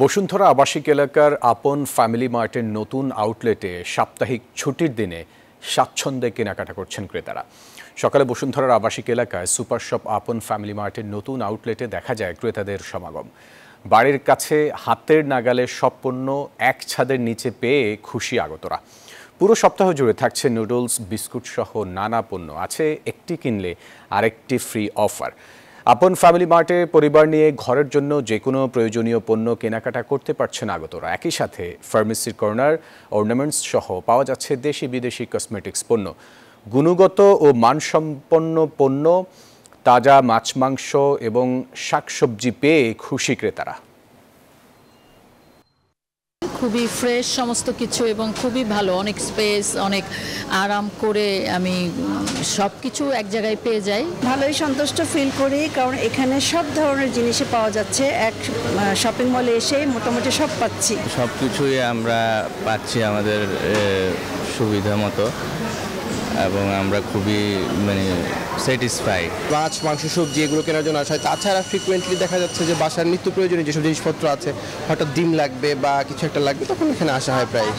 বসুন্ধরা আবাসিক এলাকার আপন ফ্যামিলি মার্টের নতুন আউটলেটে সাপ্তাহিক ছুটির দিনে স্বাচ্ছন্দ্যে কেনাকাটা করছেন ক্রেতারা। সকালে বসুন্ধরার আবাসিক এলাকায় সুপার শপ আপন ফ্যামিলি মার্টের নতুন আউটলেটে দেখা যায় ক্রেতাদের সমাগম। বাড়ির কাছে হাতের নাগালে সব পণ্য এক ছাদের নিচে পেয়ে খুশি আগতরা। পুরো সপ্তাহ জুড়ে থাকছে নুডলস, বিস্কুট সহ নানা পণ্য, আছে একটি কিনলে আরেকটি ফ্রি অফার। আপন ফ্যামিলি মার্টে পরিবার নিয়ে ঘরের জন্য যে কোনো প্রয়োজনীয় পণ্য কেনাকাটা করতে পারছেন আগতরা। একই সাথে ফার্মেসির কর্নার, অর্নামেন্টস সহ পাওয়া যাচ্ছে দেশি বিদেশি কসমেটিক্স পণ্য। গুণগত ও মানসম্পন্ন পণ্য, তাজা মাছ, মাংস এবং শাকসবজি পেয়ে খুশি ক্রেতারা। খুবই ফ্রেশ সমস্ত কিছু এবং খুবই ভালো, অনেক স্পেস, অনেক আরাম করে আমি সব কিছু এক জায়গায় পেয়ে যাই। ভালোই সন্তুষ্ট ফিল করি, কারণ এখানে সব ধরনের জিনিসই পাওয়া যাচ্ছে। এক শপিং মলে এসে মোটামুটি সব পাচ্ছি। সব কিছুই আমরা পাচ্ছি আমাদের সুবিধা মতো এবং আমরা খুবই স্যাটিসফাই। মাছ, মাংস, সবজি এগুলো কেনার জন্য আসা হয়। তাছাড়া ফ্রিকুয়েন্টলি দেখা যাচ্ছে যে বাসার নিত্য প্রয়োজনীয় যেসব জিনিসপত্র আছে, হঠাৎ ডিম লাগবে বা কিছু একটা লাগবে, তখন এখানে আসা হয় প্রায়।